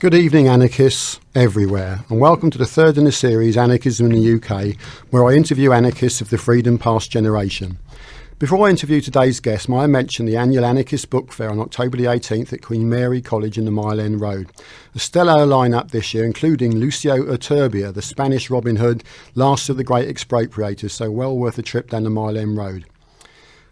Good evening, anarchists everywhere, and welcome to the third in the series, Anarchism in the UK, where I interview anarchists of the freedom past generation. Before I interview today's guest, may I mention the annual Anarchist Book Fair on October the 18th at Queen Mary College in the Mile End Road. A stellar lineup this year, including Lucio Urtubia, the Spanish Robin Hood, last of the great expropriators, so well worth a trip down the Mile End Road.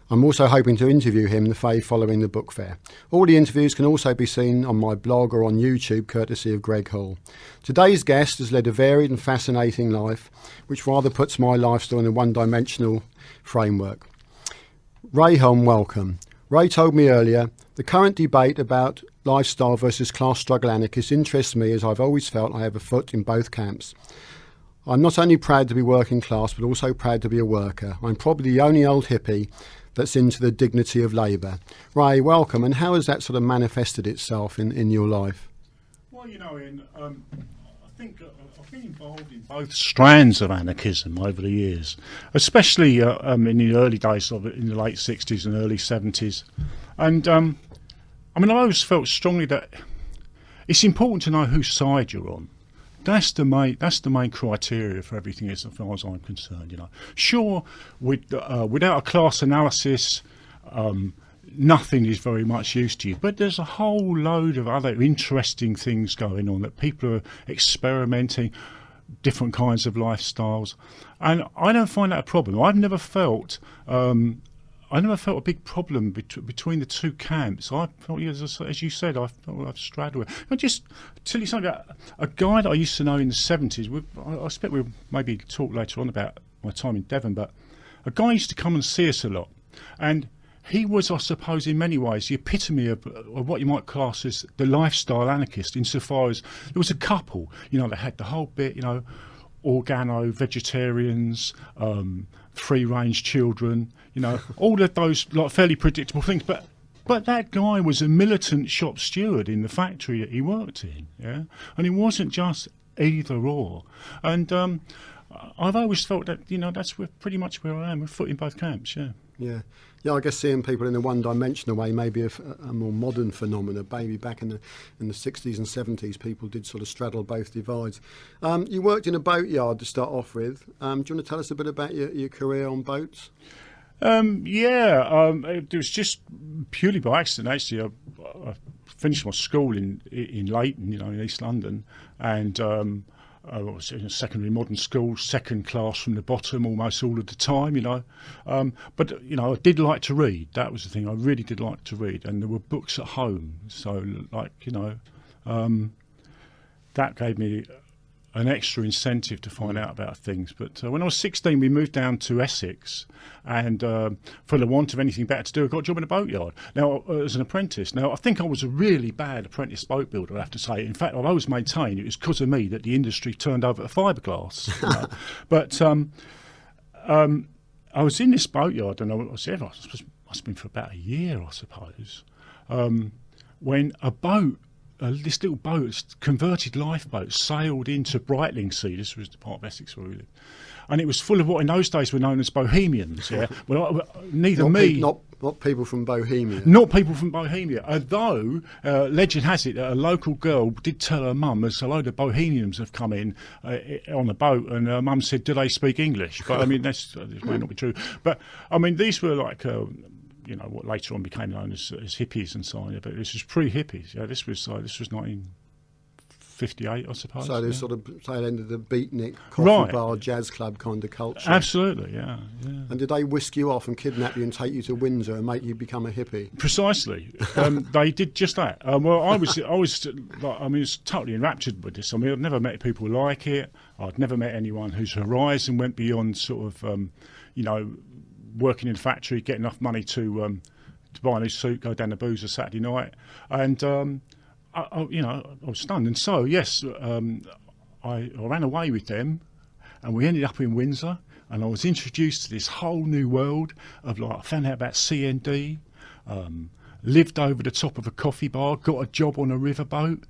I'm also hoping to interview him the day following the book fair. All the interviews can also be seen on my blog or on YouTube, courtesy of Greg Hall. Today's guest has led a varied and fascinating life, which rather puts my lifestyle in a one-dimensional framework. Ray Hulm, welcome. Ray told me earlier, the current debate about lifestyle versus class struggle anarchists interests me, as I've always felt I have a foot in both camps. I'm not only proud to be working class, but also proud to be a worker. I'm probably the only old hippie that's into the dignity of labour. Ray, welcome. And how has that sort of manifested itself in your life? Well, you know, I think I've been involved in both strands of anarchism over the years, especially in the early days of it, in the late 60s and early 70s. And I always felt strongly that it's important to know whose side you're on. That's the main criteria for everything, as far as I'm concerned. You know, sure, without a class analysis, nothing is very much use to you. But there's a whole load of other interesting things going on, that people are experimenting different kinds of lifestyles, and I don't find that a problem. I've never felt a big problem between the two camps. I felt, as you said, I felt I've straddled it. I'll just tell you something about a guy that I used to know in the 70s. I expect we'll maybe talk later on about my time in Devon, but a guy used to come and see us a lot. And he was, I suppose, in many ways, the epitome of what you might class as the lifestyle anarchist, insofar as there was a couple, that had the whole bit, organo, vegetarians, free-range children, all of those fairly predictable things. But that guy was a militant shop steward in the factory that he worked in, yeah, and it wasn't just either or. And I've always felt that that's pretty much where I am, a foot in both camps, yeah. Yeah, I guess seeing people in a one-dimensional way may be a more modern phenomenon. Maybe back in the 60s and 70s, people did sort of straddle both divides. You worked in a boatyard to start off with. Do you want to tell us a bit about your career on boats? It was just purely by accident. Actually, I finished my school in Leighton, in East London, and I was in a secondary modern school, second class from the bottom almost all of the time, But, I did like to read. That was the thing. I really did like to read. And there were books at home. So, that gave me an extra incentive to find out about things. But when I was 16, we moved down to Essex, and for the want of anything better to do, I got a job in a boatyard. Now, as an apprentice. Now, I think I was a really bad apprentice boat builder, I have to say. In fact, I've always maintained it was because of me that the industry turned over to fiberglass. But I was in this boatyard, and I was there, must have been for about a year, I suppose, when a boat, this little boat, converted lifeboat, sailed into Brightlingsea. This was the part of Essex where we lived, and it was full of what in those days were known as bohemians. Yeah, well, not people from Bohemia. Not people from Bohemia. Although legend has it that a local girl did tell her mum, as a load of bohemians have come in on a boat, and her mum said, "Do they speak English?" But I mean, this may not be true. But I mean, these were like. What later on became known as hippies and so on. But this was pre-hippies. Yeah, this was 1958, I suppose. So there's sort of tail end of the beatnik, coffee bar, jazz club kind of culture. Absolutely, yeah. And did they whisk you off and kidnap you and take you to Windsor and make you become a hippie? Precisely. They did just that. Well, I was totally enraptured with this. I mean, I'd never met people like it. I'd never met anyone whose horizon went beyond sort of, working in a factory, get enough money to buy a new suit, go down the boozer Saturday night, and I was stunned. And so yes, I ran away with them, and we ended up in Windsor, and I was introduced to this whole new world of I found out about CND, lived over the top of a coffee bar, got a job on a riverboat,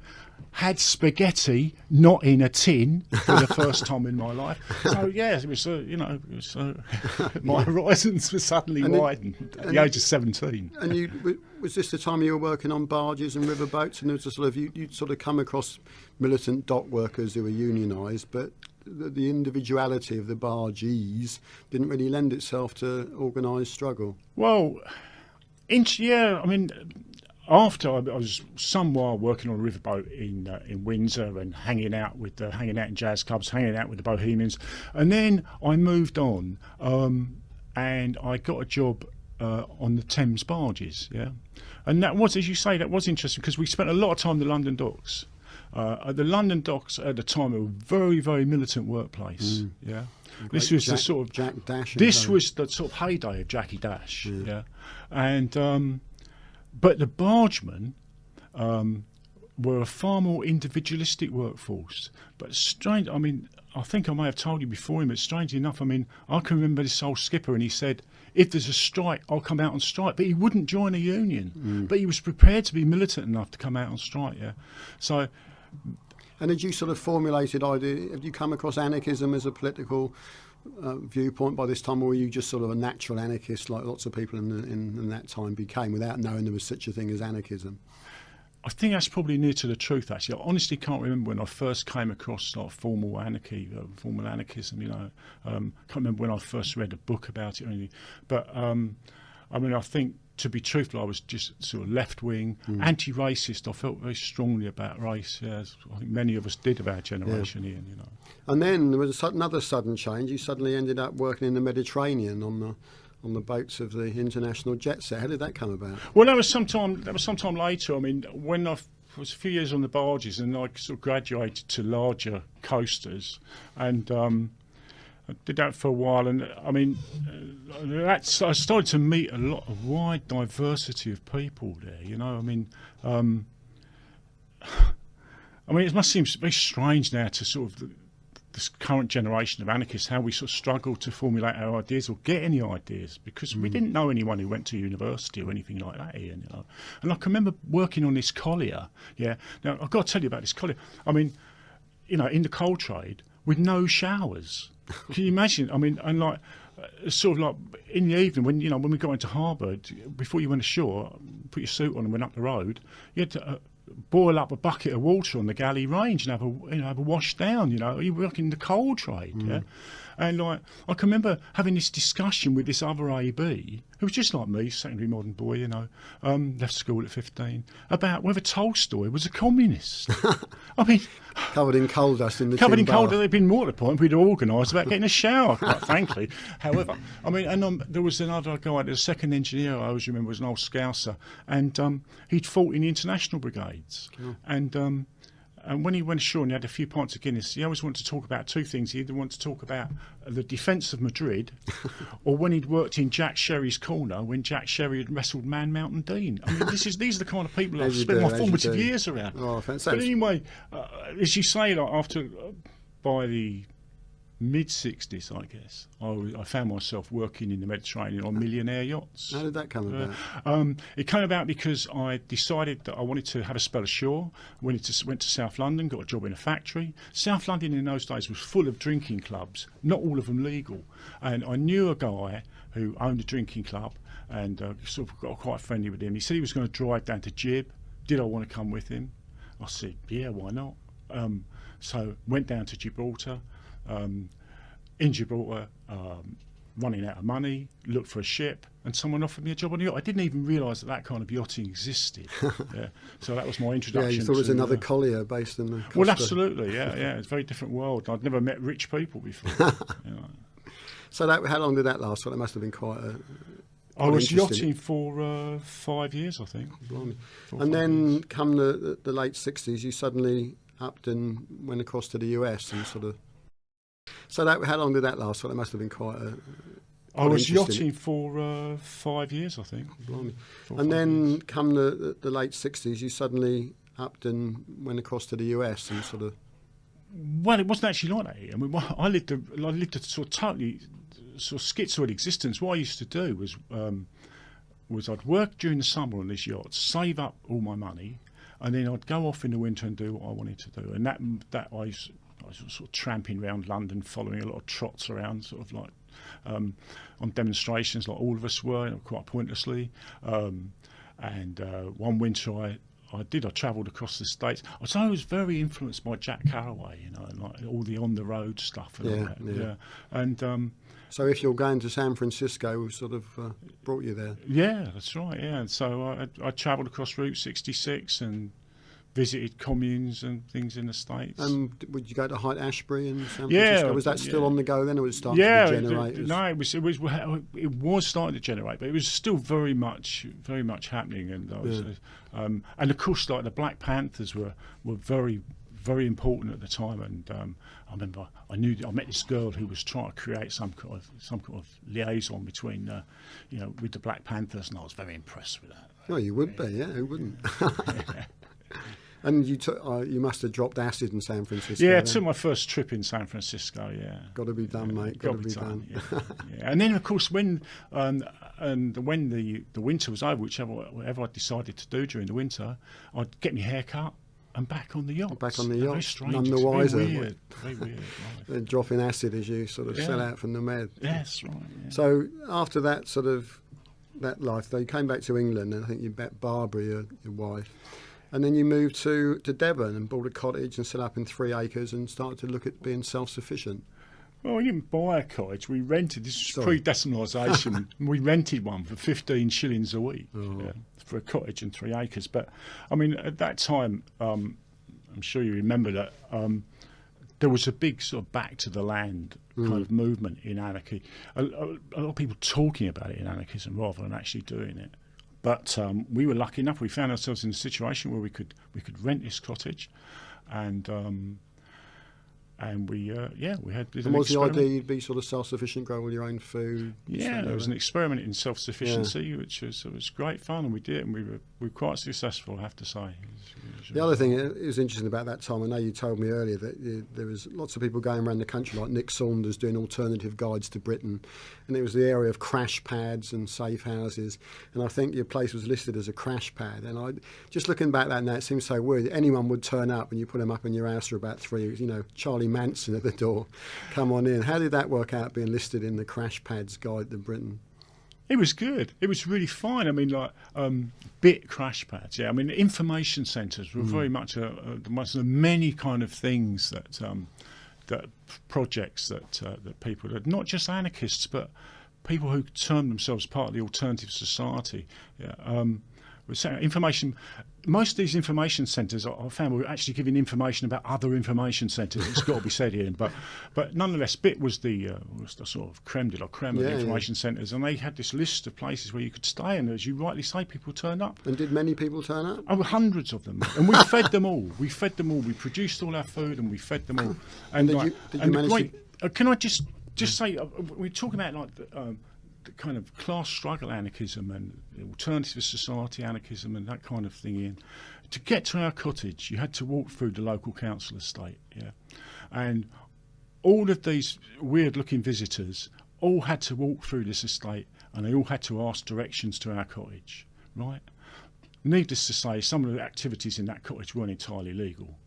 had spaghetti not in a tin for the first time in my life. So yeah, it was my horizons were suddenly widened at the age of 17. And was this the time you were working on barges and riverboats, and there was a sort of you'd sort of come across militant dock workers who were unionised, but the individuality of the bargees didn't really lend itself to organised struggle? Well, I mean, after I was some while working on a riverboat in Windsor and hanging out in jazz clubs, hanging out with the bohemians, and then I moved on and I got a job on the Thames barges, and that was, as you say, that was interesting because we spent a lot of time in the London docks. The London docks at the time were a very, very militant workplace. This was the sort of Jack Dash. This was the sort of heyday of Jackie Dash. And but the bargemen were a far more individualistic workforce. But strange, I mean, I think I may have told you before him, but strangely enough, I mean, I can remember this old skipper, and he said, if there's a strike, I'll come out on strike. But he wouldn't join a union. But he was prepared to be militant enough to come out on strike, So... And had you sort of formulated idea? Have you come across anarchism as a political viewpoint by this time, or were you just sort of a natural anarchist, like lots of people in that time became, without knowing there was such a thing as anarchism? I think that's probably near to the truth, actually. I honestly can't remember when I first came across like formal anarchism. Can't remember when I first read a book about it or anything. But I mean, I think, to be truthful, I was just sort of left-wing, anti-racist. I felt very strongly about race, as I think many of us did of our generation, Ian, And then there was another sudden change. You suddenly ended up working in the Mediterranean on the boats of the international jet set. How did that come about? Well, that was sometime later. I mean, when I was a few years on the barges, and I sort of graduated to larger coasters, and I did that for a while, and I mean, I started to meet a lot of wide diversity of people there. I mean, it must seem very strange now to sort of this current generation of anarchists, how we sort of struggle to formulate our ideas or get any ideas, because we didn't know anyone who went to university or anything like that, Ian. And I can remember working on this collier. Now I've got to tell you about this collier. I mean, in the coal trade with no showers. Can you imagine? I mean, and like sort of like in the evening when we got into harbour, before you went ashore, put your suit on and went up the road, you had to boil up a bucket of water on the galley range and have a wash down. You work in the coal trade, And like I can remember having this discussion with this other AB who was just like me, secondary modern boy, left school at 15, about whether Tolstoy was a communist. I mean, covered in coal dust in the covered in tin coal bath. dust. They'd been more to the point we'd organised about getting a shower, quite frankly. However, I mean, and there was another guy, the second engineer I always remember was an old Scouser, and he'd fought in the international brigades, and when he went ashore and he had a few pints of Guinness, he always wanted to talk about two things. He either wanted to talk about the defence of Madrid, or when he'd worked in Jack Sherry's corner when Jack Sherry had wrestled Man Mountain Dean. I mean, these are the kind of people I've spent my formative years around. Oh, but anyway, as you say, by the mid-60s, I guess, I found myself working in the Mediterranean on millionaire yachts. How did that come about? It came about because I decided that I wanted to have a spell ashore. Went to South London, got a job in a factory. South London in those days was full of drinking clubs, not all of them legal. And I knew a guy who owned a drinking club, and sort of got quite friendly with him. He said he was going to drive down to Gib. Did I want to come with him? I said, yeah, why not? So went down to Gibraltar. In Gibraltar, running out of money, looked for a ship, and someone offered me a job on a yacht. I didn't even realise that kind of yachting existed. So that was my introduction. Yeah, you thought it was another collier based in the Costa. Well, absolutely, yeah. It's a very different world. I'd never met rich people before. So how long did that last? Well, it must have been quite a... I was yachting for 5 years, I think. And then come the late 60s, you suddenly upped and went across to the US and sort of... So how long did that last? Well, it must have been quite a... I was yachting for 5 years, I think. And then come the late 60s, you suddenly upped and went across to the US and sort of... Well, it wasn't actually like that. I mean, I lived a sort of totally sort of schizoid existence. What I used to do was was I'd work during the summer on this yacht, save up all my money, and then I'd go off in the winter and do what I wanted to do. And that I was sort of tramping around London, following a lot of trots around, sort of like on demonstrations, like all of us were, quite pointlessly. And one winter I travelled across the States. I was very influenced by Jack Kerouac, you know, and like all the on the road stuff and all that. Yeah. And so if you're going to San Francisco, we've sort of brought you there. Yeah, that's right. Yeah, and so I travelled across Route 66 and visited communes and things in the States. And would you go to Haight Ashbury in San Yeah, Francisco? Was that still on the go then, or was it starting to generate? No, it was starting to generate, but it was still very much happening. And and of course, like the Black Panthers were very, very important at the time. And I remember I met this girl who was trying to create some kind of liaison between with the Black Panthers, and I was very impressed with that. Oh, you would be, yeah. Who wouldn't? And you must have dropped acid in San Francisco. Yeah, I took my first trip in San Francisco. Yeah, got to be done, mate. Got to be done. Yeah. And then, of course, when the winter was over, whatever I decided to do during the winter, I'd get my hair cut and back on the yacht. Back on the yacht. Very strange. None the wiser. Very weird. Right. Dropping acid as you sort of set out from the med. Yes, right. Yeah. So after that that life, though, you came back to England, and I think you met Barbara, your wife. And then you moved to Devon and bought a cottage and set up in 3 acres and started to look at being self-sufficient. Well, we didn't buy a cottage. We rented. This was pre-decimalisation. We rented one for 15 shillings a week for a cottage and 3 acres. But, I mean, at that time, I'm sure you remember that there was a big sort of back to the land kind of movement in anarchy. A lot of people talking about it in anarchism rather than actually doing it. But we were lucky enough. We found ourselves in a situation where we could rent this cottage, and we had. And was the idea you'd be sort of self-sufficient, grow all your own food? Yeah, it was an experiment in self-sufficiency, which was great fun, and we did it, and we were quite successful, I have to say. The other thing that is interesting about that time, I know you told me earlier that there was lots of people going around the country, like Nick Saunders, doing alternative guides to Britain, and it was the area of crash pads and safe houses, and I think your place was listed as a crash pad. And just looking back at that now, it seems so weird that anyone would turn up and you put them up in your house for about 3 years. You know, Charlie Manson at the door, come on in. How did that work out, being listed in the crash pads guide to Britain? It was good. It was really fine. I mean, like bit crash pads. Yeah, I mean, information centres were very much one of the many kind of things that projects that people did, not just anarchists, but people who termed themselves part of the alternative society. Yeah, information. Most of these information centres, I found, were actually giving information about other information centres. It's got to be said here, but nonetheless, BIT was the sort of creme de la creme of the information centres, and they had this list of places where you could stay, and as you rightly say, people turned up. And did many people turn up? Oh, hundreds of them, and we fed them all. We produced all our food, and we fed them all. And did you manage to... Can I just say, we're talking about like the kind of class struggle anarchism and alternative society anarchism and that kind of thing in. To get to our cottage, you had to walk through the local council estate, and all of these weird-looking visitors all had to walk through this estate, and they all had to ask directions to our cottage, right? Needless to say, some of the activities in that cottage weren't entirely legal,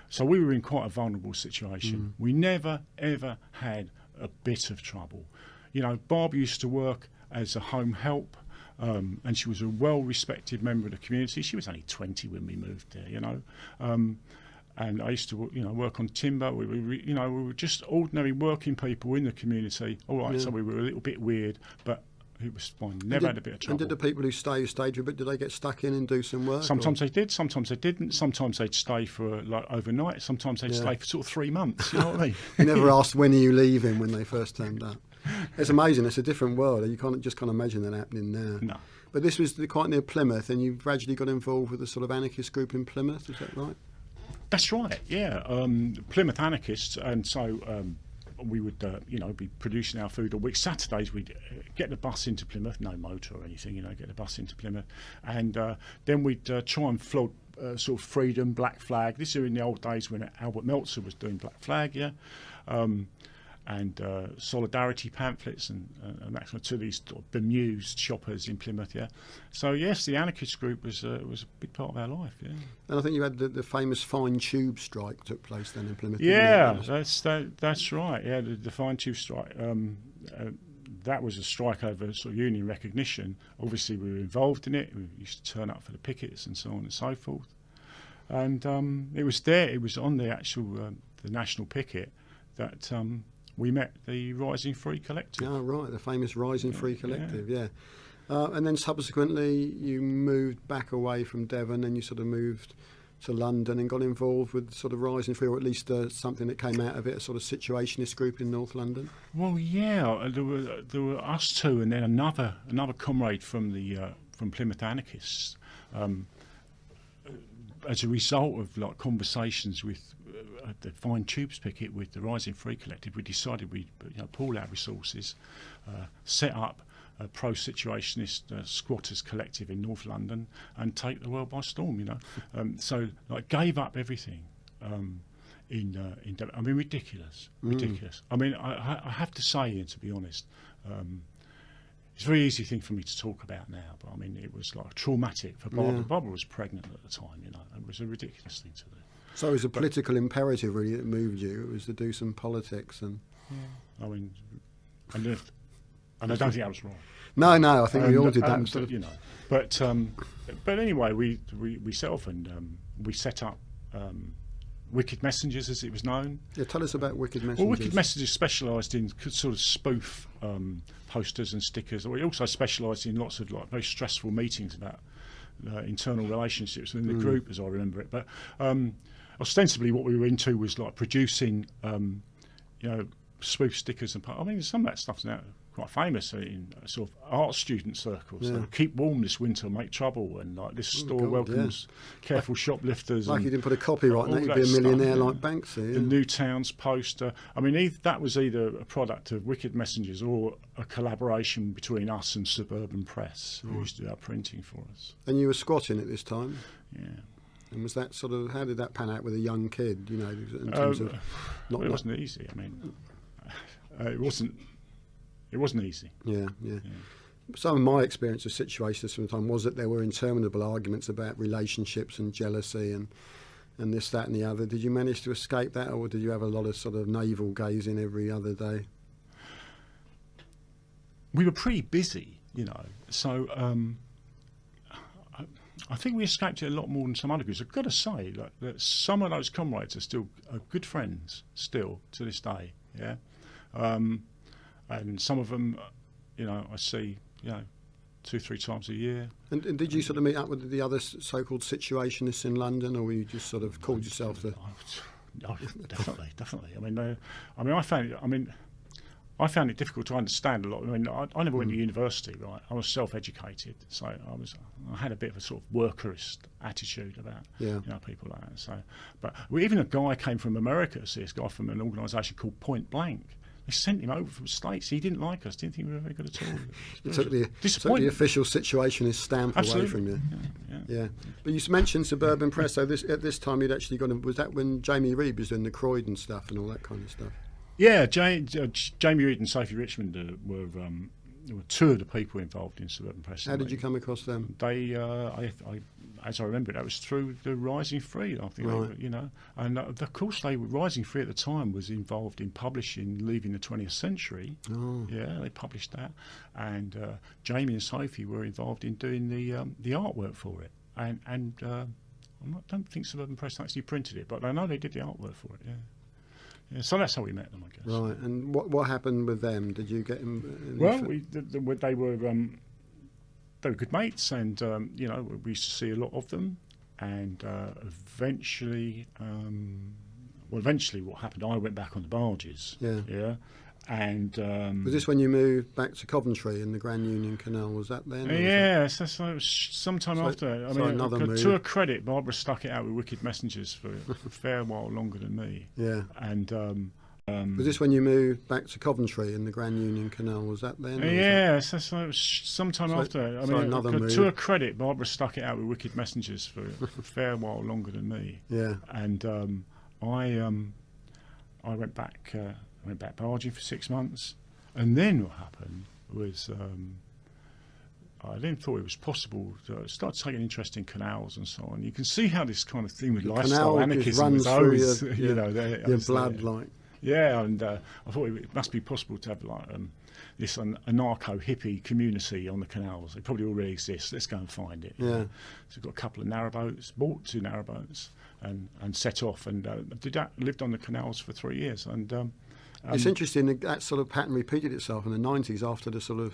so we were in quite a vulnerable situation. We never ever had a bit of trouble. You know, Barb used to work as a home help, and she was a well-respected member of the community. She was only 20 when we moved there, you know. And I used to, work on timber. We were just ordinary working people in the community. All right, so we were a little bit weird, but it was fine. Never had a bit of trouble. And did the people who stayed for a bit, did they get stuck in and do some work? Sometimes they did, sometimes they didn't. Sometimes they'd stay for overnight. Sometimes they'd stay for sort of 3 months. You know what I mean? You never asked when are you leaving when they first turned up. It's amazing. It's a different world. You can't imagine that happening now. No. But this was quite near Plymouth, and you gradually got involved with a sort of anarchist group in Plymouth. Is that right? That's right. Yeah, Plymouth anarchists, and so we would, be producing our food all week. Saturdays we'd get the bus into Plymouth, no motor or anything. Get the bus into Plymouth, and then we'd try and flog sort of Freedom, Black Flag. This is in the old days when Albert Meltzer was doing Black Flag. Yeah. and solidarity pamphlets and that kind of, to these sort of bemused shoppers in Plymouth. Yeah, so yes, the anarchist group was a big part of our life. Yeah, and I think you had the famous fine tube strike took place then in Plymouth. Yeah, that's right. Yeah, the fine tube strike. That was a strike over sort of union recognition. Obviously, we were involved in it. We used to turn up for the pickets and so on and so forth. And it was there. It was on the actual the national picket that we met the Rising Free Collective. Oh, right, the famous Rising Free Collective, yeah. And then subsequently you moved back away from Devon and you sort of moved to London and got involved with sort of Rising Free, or at least something that came out of it, a sort of situationist group in North London. Well, yeah, there were us two and then another comrade from the from Plymouth Anarchists. As a result of like conversations with the Fine Tubes picket with the Rising Free Collective, we decided we'd pool our resources, set up a pro-situationist squatters collective in North London and take the world by storm. So like gave up everything. In I mean, ridiculous. I mean, I have to say, and to be honest, it's a very easy thing for me to talk about now, but I mean, it was like traumatic for Barbara. Yeah. Barbara was pregnant at the time, It was a ridiculous thing to do. So it was a political imperative, really, that moved you. It was to do some politics and. Yeah. I mean, I don't think that was wrong. No, I think we all did that. Sort of. But anyway, we set off and we set up. Wicked Messengers, as it was known. Yeah, tell us about Wicked Messengers. Well, Wicked Messengers specialised in sort of spoof posters and stickers. We also specialised in lots of like very stressful meetings about internal relationships within the group, as I remember it. But ostensibly, what we were into was like producing, spoof stickers and. I mean, some of that stuff's now quite famous in sort of art student circles. Yeah. Keep warm this winter, make trouble, and like this store welcomes careful shoplifters. Like you didn't put a copyright on that, you'd be a millionaire like Banksy. The New Towns poster. I mean, that was either a product of Wicked Messengers or a collaboration between us and Suburban Press, who used to do our printing for us. And you were squatting at this time? Yeah. And was that sort of, how did that pan out with a young kid, in terms of... it wasn't easy. I mean, it wasn't easy. Yeah. Some of my experience of situations from the time was that there were interminable arguments about relationships and jealousy and this, that and the other. Did you manage to escape that, or did you have a lot of sort of navel gazing every other day? We were pretty busy, so I think we escaped it a lot more than some other groups. I've got to say that some of those comrades are still good friends, still, to this day, yeah. And some of them, I see, 2-3 times a year. And did you sort of meet up with the other so-called situationists in London, or were you just sort of called yourself the? Oh, definitely. I found it difficult to understand a lot. I mean, I never went to university, right? I was self-educated, so I had a bit of a sort of workerist attitude about people like that. So, but even a guy came from America to see us, guy from an organisation called Point Blank. They sent him over from the States. He didn't like us. Didn't think we were very good at all. It took the official situationist stamp away from you. Yeah. But you mentioned Suburban Press. So at this time you'd actually gone. Was that when Jamie Reid was doing the Croydon stuff and all that kind of stuff? Yeah, Jamie Reid and Sophie Richmond were two of the people involved in Suburban Press. How did you come across them? They, as I remember, that was through the Rising Free. I think, right. And of course, Rising Free at the time was involved in publishing "Leaving the 20th Century." Oh. Yeah, they published that, and Jamie and Sophie were involved in doing the artwork for it. And I don't think Suburban Press actually printed it, but I know they did the artwork for it. Yeah. Yeah, so that's how we met them, I guess. Right, and what happened with them? Did you get them? Well, they were good mates, and we used to see a lot of them. And eventually, what happened? I went back on the barges. Yeah. And was this when you moved back to Coventry in the Grand Union Canal? Was that then? Yes, that was sometime after. I mean, to her credit, Barbara stuck it out with Wicked Messengers for a fair while longer than me. Yeah. And was this when you moved back to Coventry in the Grand Union Canal? Was that then? Yes, that was sometime after. I mean, to her credit, Barbara stuck it out with Wicked Messengers for a fair while longer than me. Yeah. And I went back. went back barging for 6 months, and then what happened was I then thought it was possible to start taking interest in canals and so on. You can see how this kind of thing with lifestyle anarchism was always, your blood, like. Yeah, and I thought it must be possible to have like this anarcho-hippie community on the canals. It probably already exists. Let's go and find it. Yeah. So we've got a couple of narrowboats, bought 2 narrowboats, and set off, and lived on the canals for 3 years. And it's interesting that sort of pattern repeated itself in the 90s after the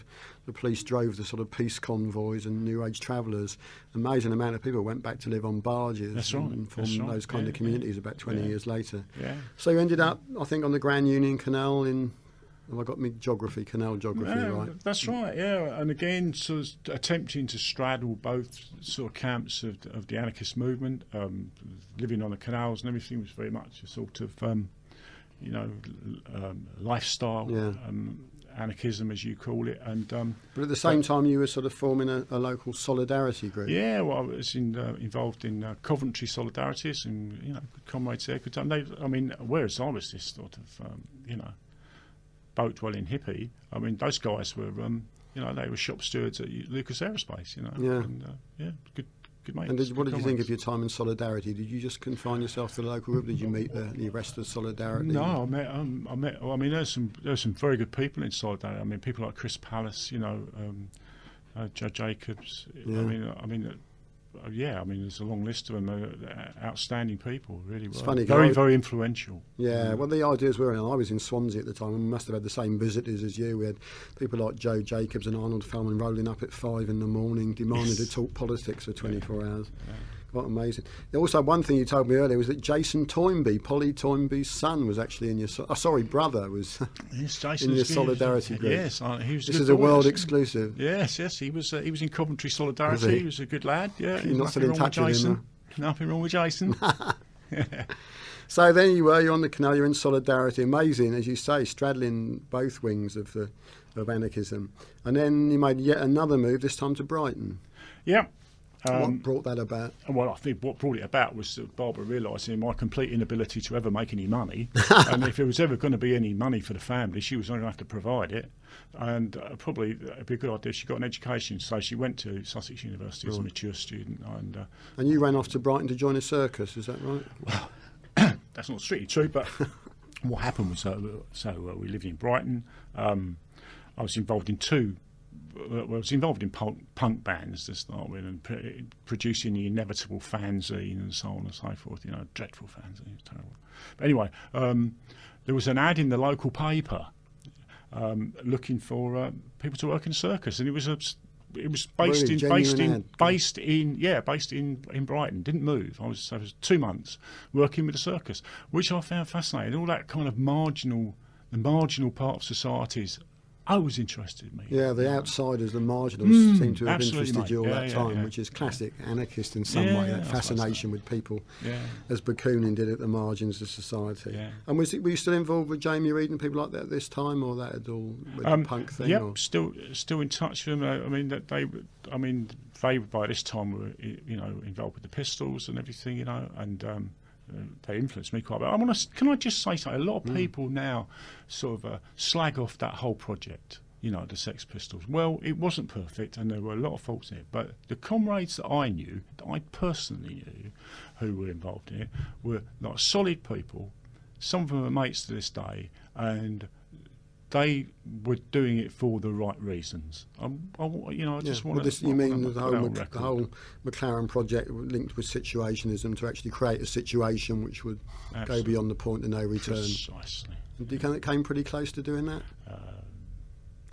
police drove the sort of peace convoys and New Age travellers. Amazing amount of people went back to live on barges. That's right. And formed those kind of communities about 20 years later. Yeah. So you ended up, I think, on the Grand Union Canal in... Have I got me canal geography right? That's right, yeah. And again, sort of attempting to straddle both sort of camps of the anarchist movement, living on the canals and everything was very much a sort of... lifestyle, anarchism, as you call it, and but at the same time, you were sort of forming a local solidarity group. Yeah, well, I was involved in Coventry Solidarities, and comrades there. Whereas I was this sort of boat dwelling hippie. I mean, those guys were they were shop stewards at Lucas Aerospace. Good mates. And what did you think of your time in Solidarity? Did you just confine yourself to the local group? Did you meet the rest of Solidarity? No, I met. Well, I mean, there's some very good people in Solidarity. I mean, people like Chris Pallas, Joe Jacobs. I mean, there's a long list of them. Outstanding people, really. It's funny, very influential. Yeah, well, the ideas were, I was in Swansea at the time, and we must have had the same visitors as you. We had people like Joe Jacobs and Arnold Feldman rolling up at 5 in the morning, demanding to talk politics for 24 hours. Yeah. Quite amazing. Also, one thing you told me earlier was that Jason Toynbee, Polly Toynbee's son, was actually in your brother was in your Solidarity group. Yes, he was. This is a world exclusive. Yes, he was in Coventry Solidarity. He was a good lad. Yeah, you're not still in touch with him. Nothing wrong with Jason. So then you're on the canal. You're in Solidarity. Amazing, as you say, straddling both wings of anarchism, and then you made yet another move. This time to Brighton. Yeah. What brought that about? Well, I think what brought it about was Barbara realising my complete inability to ever make any money, and if there was ever going to be any money for the family, she was going to have to provide it, and probably it'd be a good idea. She got an education, so she went to Sussex University as a mature student, and you ran off to Brighton to join a circus. Is that right? Well, that's not strictly true, but what happened was we lived in Brighton. I was involved in punk bands to start with, and producing the inevitable fanzine and so on and so forth. Dreadful fanzine, it was terrible. But anyway, there was an ad in the local paper looking for people to work in a circus, and it was based in Brighton. Didn't move. I was 2 months working with a circus, which I found fascinating. All that kind of the marginal part of society's always interested me. Yeah, the outsiders, the marginals seem to have interested mate. you all that time, which is classic anarchist in some way, that fascination with people, as Bakunin did at the margins of society. Yeah. And were you still involved with Jamie Reid and people like that at this time, or that had all with the punk thing? Yeah, still in touch with them. They by this time were involved with the Pistols and everything, and they influenced me quite a bit. Can I just say something? A lot of people now sort of slag off that whole project, the Sex Pistols. Well, it wasn't perfect, and there were a lot of faults in it. But the comrades that I personally knew, who were involved in it, were like solid people. Some of them are mates to this day, and they were doing it for the right reasons. Just want to. You mean the whole McLaren project linked with situationism to actually create a situation which would go beyond the point of no return? Precisely. Do you think it came pretty close to doing that?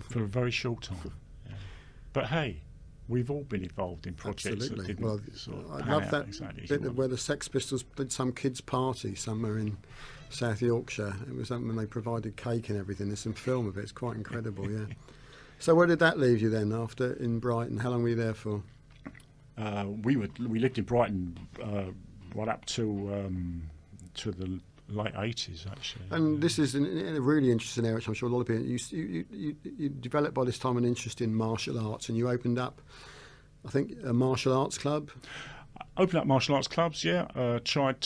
For a very short time. Yeah. But hey, we've all been involved in projects that didn't I love that exactly bit where the Sex Pistols did some kids' party somewhere in South Yorkshire. It was something when they provided cake and everything. There's some film of it. It's quite incredible, yeah. So where did that leave you then after in Brighton? How long were you there for? We lived in Brighton right up to the late 80s, actually. And this is in a really interesting area, which I'm sure a lot of people... You developed by this time an interest in martial arts, and you opened up, I think, a martial arts club? Opened up martial arts clubs, yeah. Tried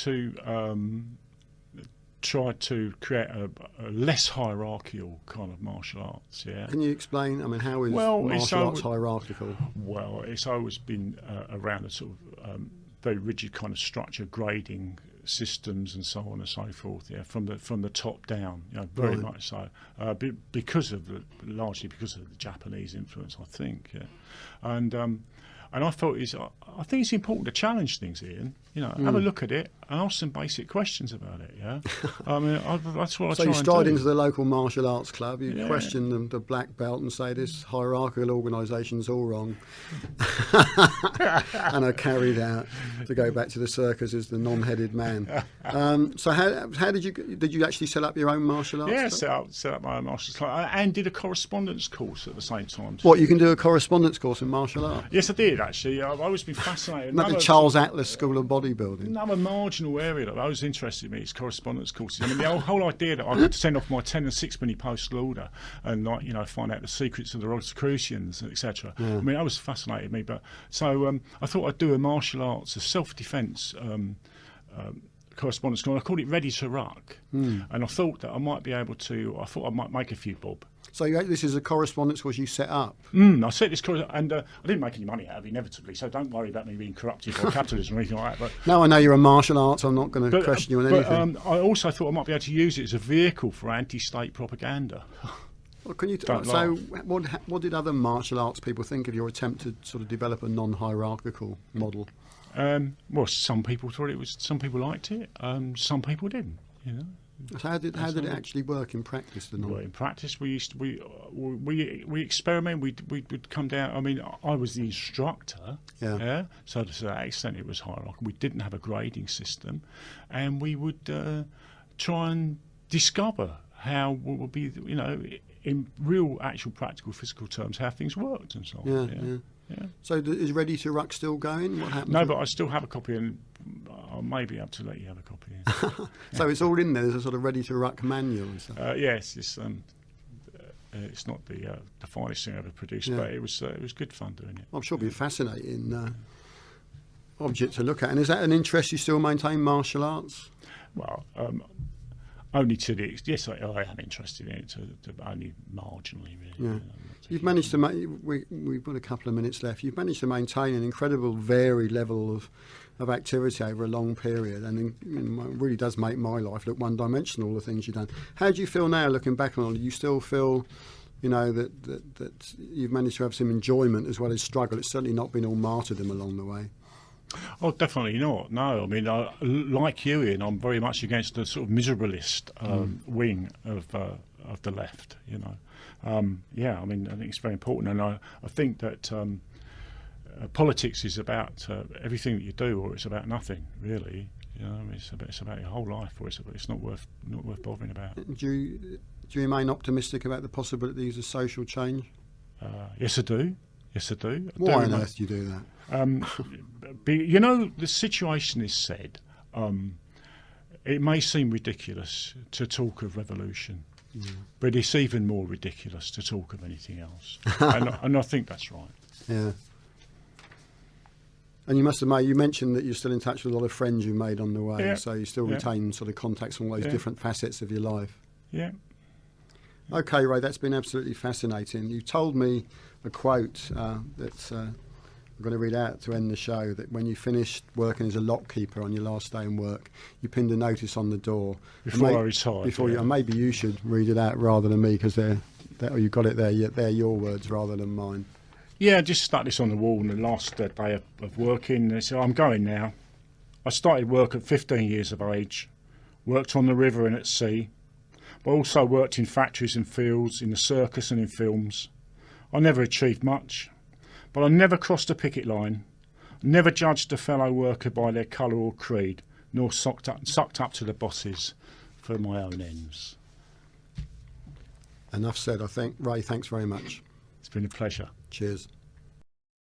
tried to create a less hierarchical kind of martial arts. Yeah. Can you explain? I mean, how is martial arts hierarchical? Well, it's always been around a sort of very rigid kind of structure, grading systems and so on and so forth. Yeah, from the top down. You know, very much so. Largely because of the Japanese influence, I think. Yeah, and I thought I think it's important to challenge things, Ian. You know, have a look at it and ask some basic questions about it. Yeah, I mean, that's what I try and do. So you stride into the local martial arts club, you question the black belt and say this hierarchical organisation's all wrong, and are carried out to go back to the circus as the non-headed man. So how did you actually set up your own martial arts? Yeah, club? set up my own martial arts club and did a correspondence course at the same time. What, you can do a correspondence course in martial arts? Yes, I did actually. I've always been fascinated. Not the Charles Atlas School of Bodybuilding. Another marginal area that I was interested in is correspondence courses. I mean, the whole idea that I could send off my 10 and 6penny postal order and, like, you know, find out the secrets of the Rosicrucians, etc. I mean, that was fascinated me. But so I thought I'd do a martial arts, a self-defence correspondence school. I called it Ready to Ruck, and I thought that I might be able to. I thought I might make a few bob. So this is a correspondence course you set up? I set this course, and I didn't make any money out of it, inevitably, so don't worry about me being corrupted by capitalism or anything like that. But no, I know you're a martial arts, I'm not going to question you on anything. I also thought I might be able to use it as a vehicle for anti-state propaganda. Well, can you what did other martial arts people think of your attempt to sort of develop a non-hierarchical model? Well, some people thought it was. Some people liked it. Some people didn't. You know. So how did it actually work in practice? Well, in practice, we experiment. We'd come down. I mean, I was the instructor. Yeah. So to that extent, it was hierarchical. We didn't have a grading system, and we would try and discover how would be, you know, in real, actual, practical, physical terms, how things worked and so on. Yeah. So is Ready to Ruck still going? What happened? No, but I still have a copy, and I may be able to let you have a copy. So it's all in there. There's a sort of Ready to Ruck manual and stuff. Yes, it's not the finest thing I ever produced, but it was good fun doing it. I'm sure it'll be a fascinating object to look at. And is that an interest you still maintain, martial arts? Well, only to the yes, I am interested in it, to only marginally, really. Yeah. You've managed to we've got a couple of minutes left. You've managed to maintain an incredible varied level of activity over a long period, and it really does make my life look one-dimensional, the things you've done. How do you feel now, looking back on it? Do you still feel, you know, that you've managed to have some enjoyment as well as struggle? It's certainly not been all martyrdom along the way. Oh, definitely not. No, I mean, like you, Ian, I'm very much against the sort of miserabilist wing of the left. You know, I mean, I think it's very important, and I think that politics is about everything that you do, or it's about nothing, really. You know, I mean, it's about your whole life, or it's not worth bothering about. Do you remain optimistic about the possibilities of social change? Yes, I do. Why on earth do you do that? You know, the situation is said. It may seem ridiculous to talk of revolution, but it's even more ridiculous to talk of anything else. and I think that's right. Yeah. And you must have you mentioned that you're still in touch with a lot of friends you made on the way, so you still retain sort of contacts from all those different facets of your life. Yeah. Okay, Ray, that's been absolutely fascinating. You told me a quote that I'm going to read out to end the show, that when you finished working as a lockkeeper on your last day in work, you pinned a notice on the door. Before I retired. Maybe you should read it out rather than me, because you got it there. They're your words rather than mine. Yeah, I just stuck this on the wall on the last day of working. They said, I'm going now. I started work at 15 years of age, worked on the river and at sea, but also worked in factories and fields, in the circus and in films. I never achieved much, but I never crossed a picket line, never judged a fellow worker by their colour or creed, nor sucked up to the bosses for my own ends. Enough said, I think. Ray, thanks very much. It's been a pleasure. Cheers.